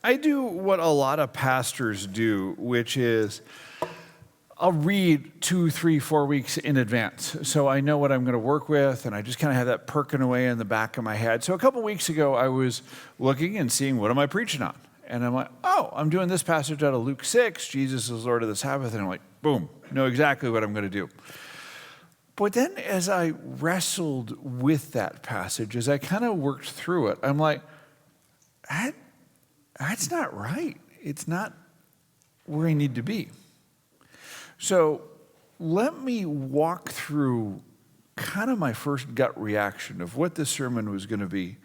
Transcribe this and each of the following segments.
I do what a lot of pastors do, which is I'll read 2, 3, 4 weeks in advance. So I know what I'm going to work with, and I just kind of have that perking away in the back of my head. So a couple weeks ago, I was looking and seeing, what am I preaching on? And I'm like, oh, I'm doing this passage out of Luke 6, Jesus is Lord of the Sabbath. And I'm like, boom, know exactly what I'm going to do. But then as I wrestled with that passage, as I kind of worked through it, I'm like, that's not right. It's not where I need to be. So let me walk through kind of my first gut reaction of what this sermon was going to be.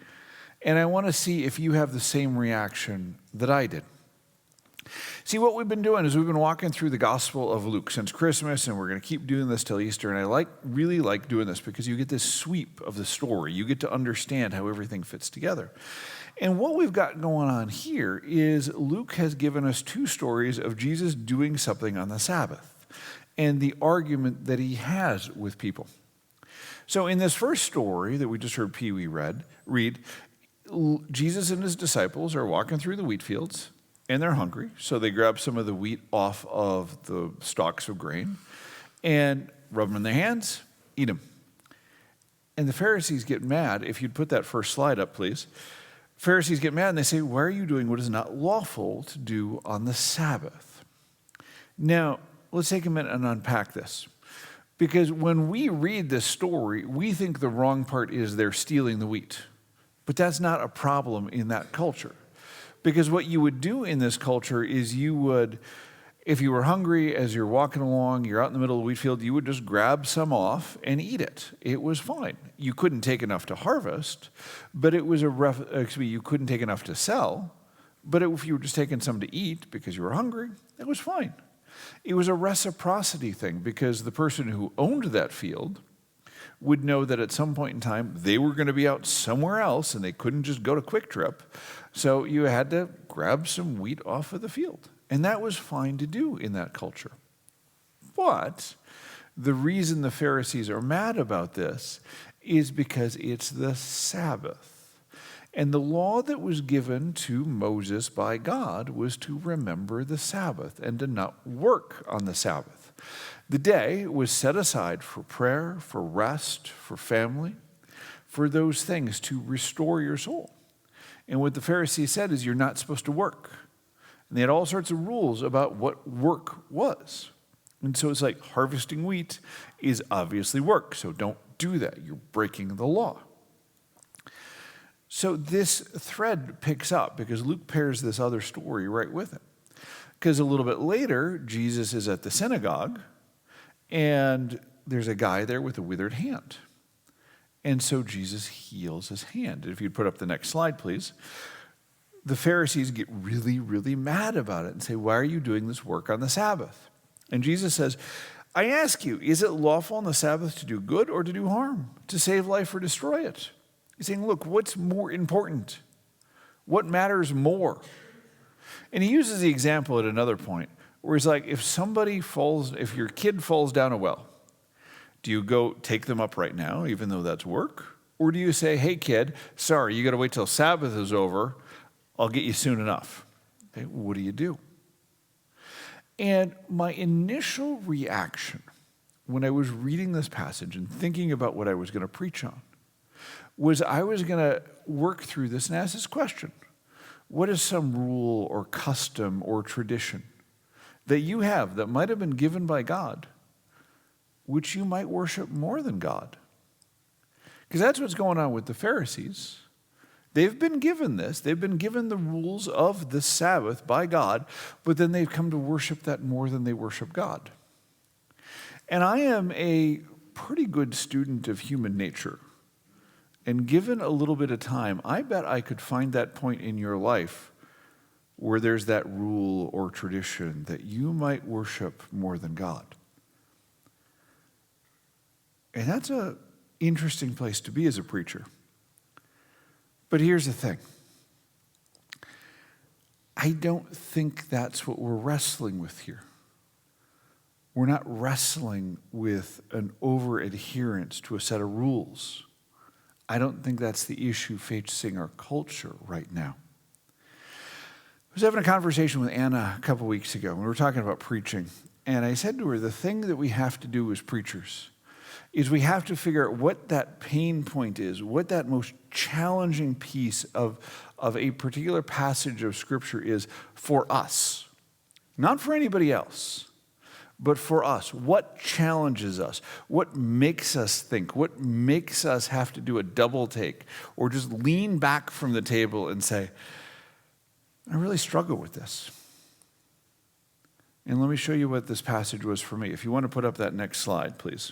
And I want to see if you have the same reaction that I did. See, what we've been doing is we've been walking through the Gospel of Luke since Christmas, and we're going to keep doing this till Easter. And I really like doing this because you get this sweep of the story. You get to understand how everything fits together. And what we've got going on here is Luke has given us 2 stories of Jesus doing something on the Sabbath and the argument that he has with people. So in this first story that we just heard Pee Wee read, Jesus and his disciples are walking through the wheat fields, and they're hungry, so they grab some of the wheat off of the stalks of grain and rub them in their hands, eat them. And the Pharisees get mad. If you'd put that first slide up, please. Pharisees get mad and they say, why are you doing what is not lawful to do on the Sabbath? Now, let's take a minute and unpack this. Because when we read this story, we think the wrong part is they're stealing the wheat. But that's not a problem in that culture. Because what you would do in this culture is you would, if you were hungry as you're walking along, you're out in the middle of the wheat field, you would just grab some off and eat it. It was fine. You couldn't take enough to harvest, but it was you couldn't take enough to sell, but if you were just taking some to eat because you were hungry, it was fine. It was a reciprocity thing because the person who owned that field would know that at some point in time they were going to be out somewhere else and they couldn't just go to Quick Trip. So you had to grab some wheat off of the field. And that was fine to do in that culture. But the reason the Pharisees are mad about this is because it's the Sabbath. And the law that was given to Moses by God was to remember the Sabbath and to not work on the Sabbath. The day was set aside for prayer, for rest, for family, for those things to restore your soul. And what the Pharisees said is you're not supposed to work. And they had all sorts of rules about what work was. And so it's like harvesting wheat is obviously work, so don't do that. You're breaking the law. So this thread picks up because Luke pairs this other story right with it. Because a little bit later, Jesus is at the synagogue, and there's a guy there with a withered hand. And so Jesus heals his hand. If you'd put up the next slide, please. The Pharisees get really, really mad about it and say, why are you doing this work on the Sabbath? And Jesus says, I ask you, is it lawful on the Sabbath to do good or to do harm, to save life or destroy it? He's saying, look, what's more important? What matters more? And he uses the example at another point where he's like, if your kid falls down a well, do you go take them up right now, even though that's work? Or do you say, hey, kid, sorry, you got to wait till Sabbath is over. I'll get you soon enough. Okay, what do? And my initial reaction when I was reading this passage and thinking about what I was going to preach on was I was going to work through this and ask this question. What is some rule or custom or tradition that you have that might have been given by God, which you might worship more than God? Because that's what's going on with the Pharisees. They've been given this. They've been given the rules of the Sabbath by God, but then they've come to worship that more than they worship God. And I am a pretty good student of human nature. And given a little bit of time, I bet I could find that point in your life where there's that rule or tradition that you might worship more than God. And that's an interesting place to be as a preacher. But here's the thing. I don't think that's what we're wrestling with here. We're not wrestling with an over-adherence to a set of rules. I don't think that's the issue facing our culture right now. was having a conversation with Anna a couple weeks ago. We were talking about preaching. And I said to her, the thing that we have to do as preachers is we have to figure out what that pain point is, what that most challenging piece of a particular passage of Scripture is for us. Not for anybody else, but for us. What challenges us? What makes us think? What makes us have to do a double take or just lean back from the table and say, I really struggle with this. And let me show you what this passage was for me. If you want to put up that next slide, please.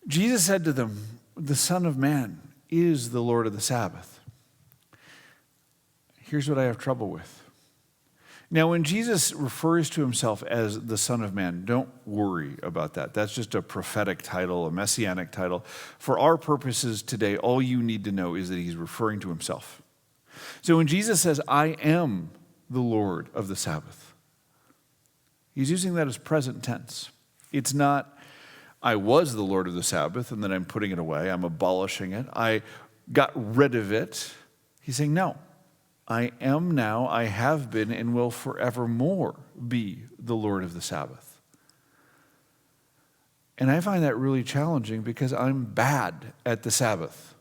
Jesus said to them, the Son of Man is the Lord of the Sabbath. Here's what I have trouble with. Now, when Jesus refers to himself as the Son of Man, don't worry about that. That's just a prophetic title, a messianic title. For our purposes today, all you need to know is that he's referring to himself. So when Jesus says, I am the Lord of the Sabbath, he's using that as present tense. It's not, I was the Lord of the Sabbath and then I'm putting it away. I'm abolishing it. I got rid of it. He's saying, no, I am now, I have been, and will forevermore be the Lord of the Sabbath. And I find that really challenging because I'm bad at the Sabbath.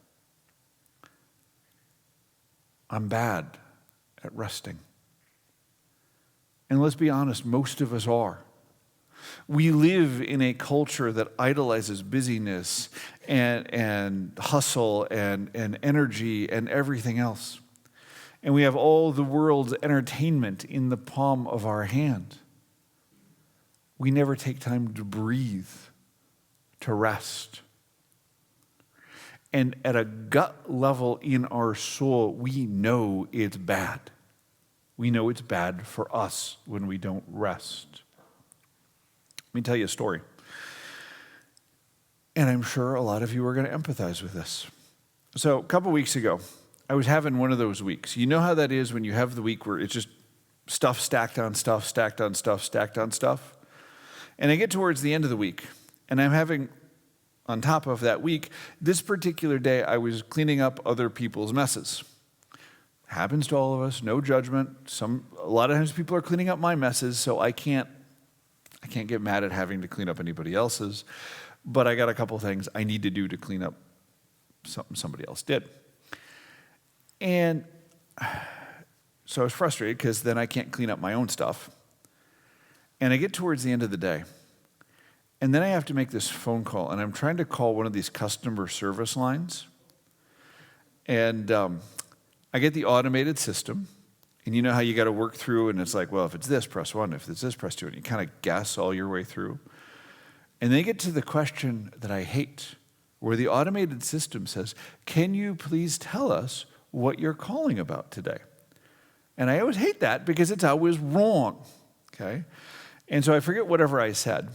I'm bad at resting. And let's be honest, most of us are. We live in a culture that idolizes busyness and hustle and energy and everything else. And we have all the world's entertainment in the palm of our hand. We never take time to breathe, to rest. And at a gut level in our soul, we know it's bad. We know it's bad for us when we don't rest. Let me tell you a story. And I'm sure a lot of you are going to empathize with this. So a couple weeks ago, I was having one of those weeks. You know how that is when you have the week where it's just stuff stacked on stuff, stacked on stuff, stacked on stuff? And I get towards the end of the week, and I'm having, on top of that week, this particular day, I was cleaning up other people's messes. Happens to all of us, no judgment. A lot of times people are cleaning up my messes, so I can't get mad at having to clean up anybody else's. But I got a couple things I need to do to clean up something somebody else did. And so I was frustrated because then I can't clean up my own stuff. And I get towards the end of the day. And then I have to make this phone call. And I'm trying to call one of these customer service lines. And I get the automated system. And you know how you got to work through, and it's like, well, if it's this, press 1. If it's this, press 2. And you kind of guess all your way through. And they get to the question that I hate, where the automated system says, can you please tell us what you're calling about today? And I always hate that because it's always wrong, okay? And so I forget whatever I said.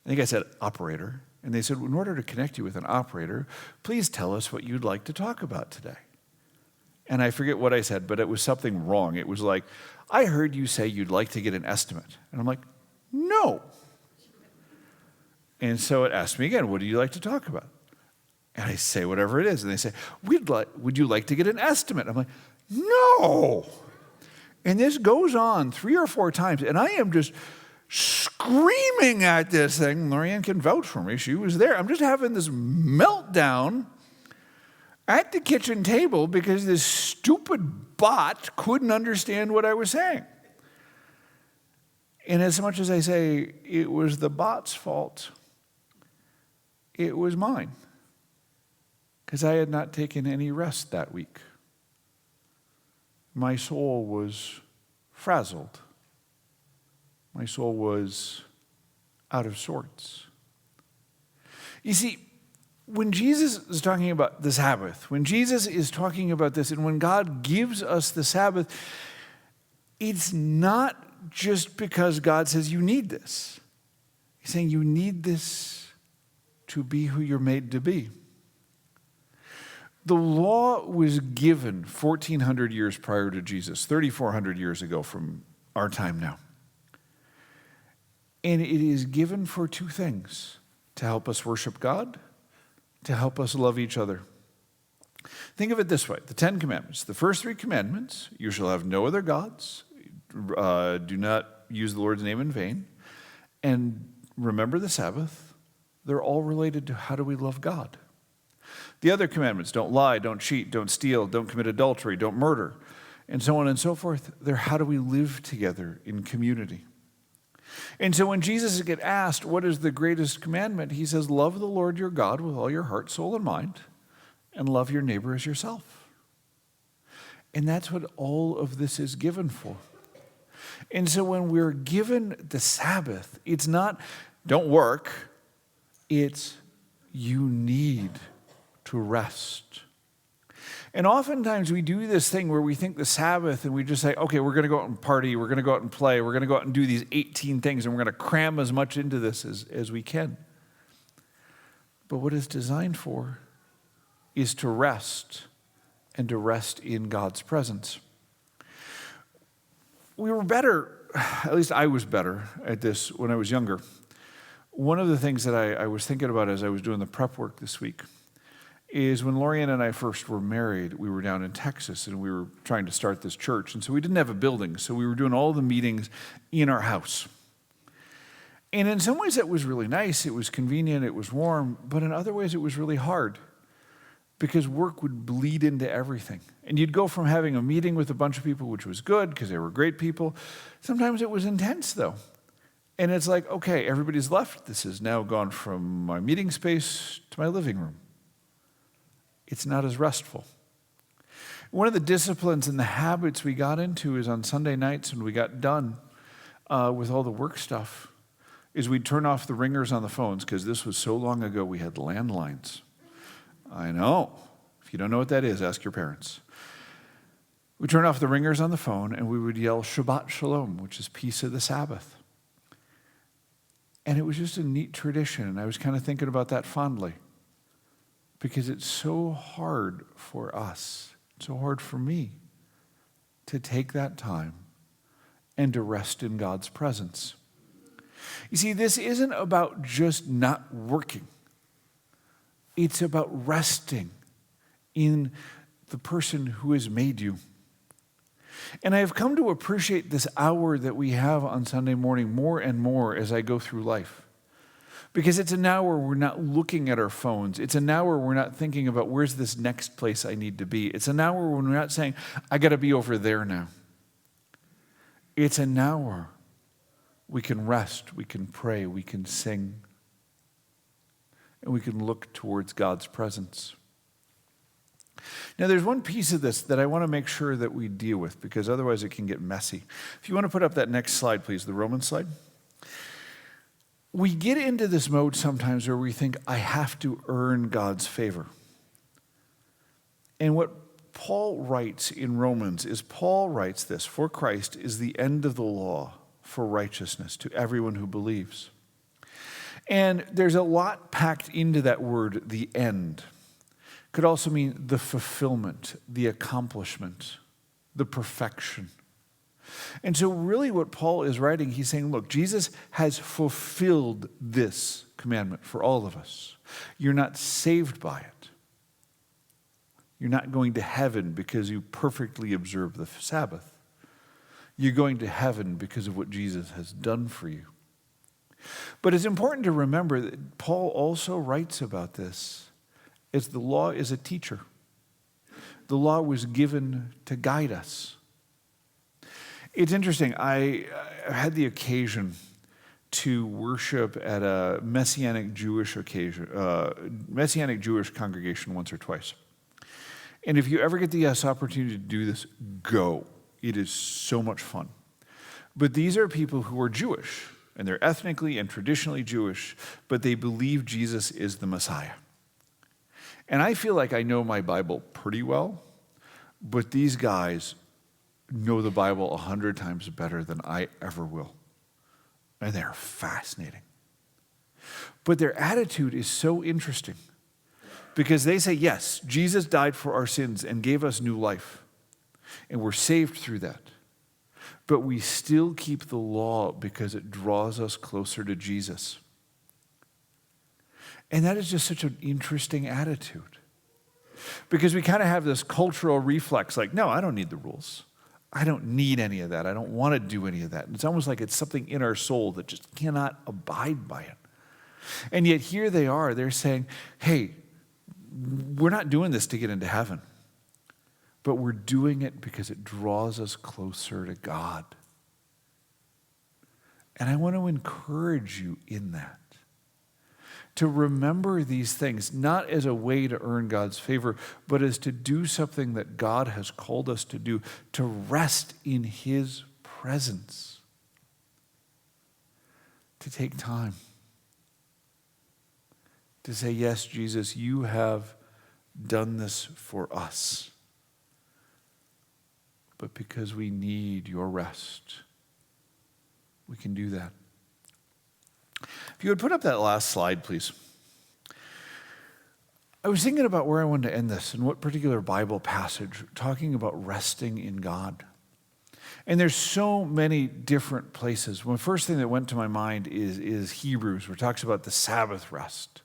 I think I said operator. And they said, in order to connect you with an operator, please tell us what you'd like to talk about today. And I forget what I said, but it was something wrong. It was like, I heard you say you'd like to get an estimate. And I'm like, no. And so it asked me again, what do you like to talk about? And I say whatever it is. And they say, would you like to get an estimate? I'm like, no. And this goes on 3 or 4 times. And I am just screaming at this thing. Lorianne can vouch for me. She was there. I'm just having this meltdown at the kitchen table because this stupid bot couldn't understand what I was saying. And as much as I say it was the bot's fault, it was mine. Because I had not taken any rest that week. My soul was frazzled. My soul was out of sorts. You see, when Jesus is talking about the Sabbath, when Jesus is talking about this, and when God gives us the Sabbath, it's not just because God says you need this. He's saying you need this to be who you're made to be. The law was given 1,400 years prior to Jesus, 3,400 years ago from our time now. And it is given for 2 things: to help us worship God, to help us love each other. Think of it this way, the 10 Commandments. The first 3 commandments, you shall have no other gods, do not use the Lord's name in vain, and remember the Sabbath. They're all related to how do we love God. The other commandments, don't lie, don't cheat, don't steal, don't commit adultery, don't murder, and so on and so forth. They're how do we live together in community. And so when Jesus gets asked, what is the greatest commandment? He says, love the Lord your God with all your heart, soul, and mind, and love your neighbor as yourself. And that's what all of this is given for. And so when we're given the Sabbath, it's not, don't work, it's you need to rest. And oftentimes we do this thing where we think the Sabbath and we just say, okay, we're going to go out and party, we're going to go out and play, we're going to go out and do these 18 things, and we're going to cram as much into this as we can. But what it's designed for is to rest, and to rest in God's presence. We were better, at least I was better at this when I was younger. One of the things that I was thinking about as I was doing the prep work this week is when Lorianne and I first were married, we were down in Texas and we were trying to start this church. And so we didn't have a building, so we were doing all the meetings in our house. And in some ways that was really nice, it was convenient, it was warm, but in other ways it was really hard because work would bleed into everything. And you'd go from having a meeting with a bunch of people, which was good because they were great people. Sometimes it was intense though. And it's like, okay, everybody's left. This has now gone from my meeting space to my living room. It's not as restful. One of the disciplines and the habits we got into is on Sunday nights when we got done with all the work stuff, is we'd turn off the ringers on the phones, because this was so long ago we had landlines. I know. If you don't know what that is, ask your parents. We'd turn off the ringers on the phone and we would yell Shabbat Shalom, which is peace of the Sabbath. And it was just a neat tradition, and I was kind of thinking about that fondly. Because it's so hard for us, so hard for me, to take that time and to rest in God's presence. You see, this isn't about just not working. It's about resting in the person who has made you. And I have come to appreciate this hour that we have on Sunday morning more and more as I go through life. Because it's an hour we're not looking at our phones. It's an hour we're not thinking about where's this next place I need to be. It's an hour when we're not saying, I got to be over there now. It's an hour we can rest, we can pray, we can sing, and we can look towards God's presence. Now, there's one piece of this that I want to make sure that we deal with, because otherwise it can get messy. If you want to put up that next slide, please, the Romans slide. We get into this mode sometimes where we think, I have to earn God's favor. And what Paul writes in Romans is, Paul writes this, for Christ is the end of the law for righteousness to everyone who believes. And there's a lot packed into that word, the end. Could also mean the fulfillment, the accomplishment, the perfection. And so really what Paul is writing, he's saying, look, Jesus has fulfilled this commandment for all of us. You're not saved by it. You're not going to heaven because you perfectly observe the Sabbath. You're going to heaven because of what Jesus has done for you. But it's important to remember that Paul also writes about this as the law is a teacher. The law was given to guide us. It's interesting. I had the occasion to worship at a Messianic Jewish congregation once or twice. And if you ever get the opportunity to do this, go. It is so much fun. But these are people who are Jewish, and they're ethnically and traditionally Jewish, but they believe Jesus is the Messiah. And I feel like I know my Bible pretty well, but these guys know the Bible 100 times better than I ever will. And they're fascinating. But their attitude is so interesting because they say, yes, Jesus died for our sins and gave us new life. And we're saved through that. But we still keep the law because it draws us closer to Jesus. And that is just such an interesting attitude. Because we kind of have this cultural reflex, like, no, I don't need the rules. I don't need any of that. I don't want to do any of that. It's almost like it's something in our soul that just cannot abide by it. And yet here they are. They're saying, hey, we're not doing this to get into heaven, but we're doing it because it draws us closer to God. And I want to encourage you in that, to remember these things, not as a way to earn God's favor, but as to do something that God has called us to do, to rest in his presence, to take time, to say, yes, Jesus, you have done this for us, but because we need your rest, we can do that. If you would put up that last slide, please. I was thinking about where I wanted to end this and what particular Bible passage, talking about resting in God. And there's so many different places. Well, the first thing that went to my mind is Hebrews, where it talks about the Sabbath rest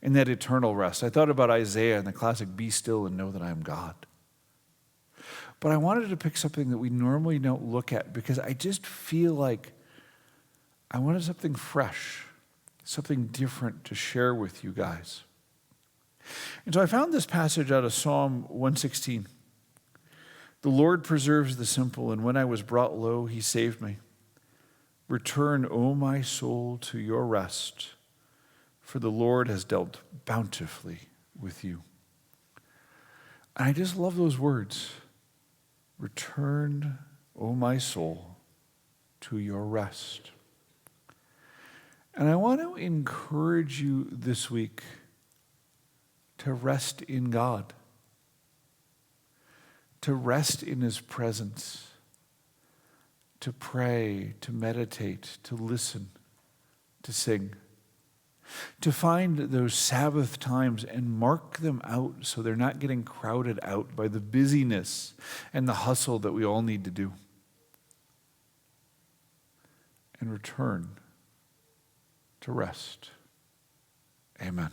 and that eternal rest. I thought about Isaiah and the classic, be still and know that I am God. But I wanted to pick something that we normally don't look at because I just feel like I wanted something fresh, something different to share with you guys. And so I found this passage out of Psalm 116. The Lord preserves the simple, and when I was brought low, he saved me. Return, O my soul, to your rest, for the Lord has dealt bountifully with you. And I just love those words. Return, O my soul, to your rest. And I want to encourage you this week to rest in God, to rest in his presence, to pray, to meditate, to listen, to sing, to find those Sabbath times and mark them out so they're not getting crowded out by the busyness and the hustle that we all need to do. And return to rest. Amen.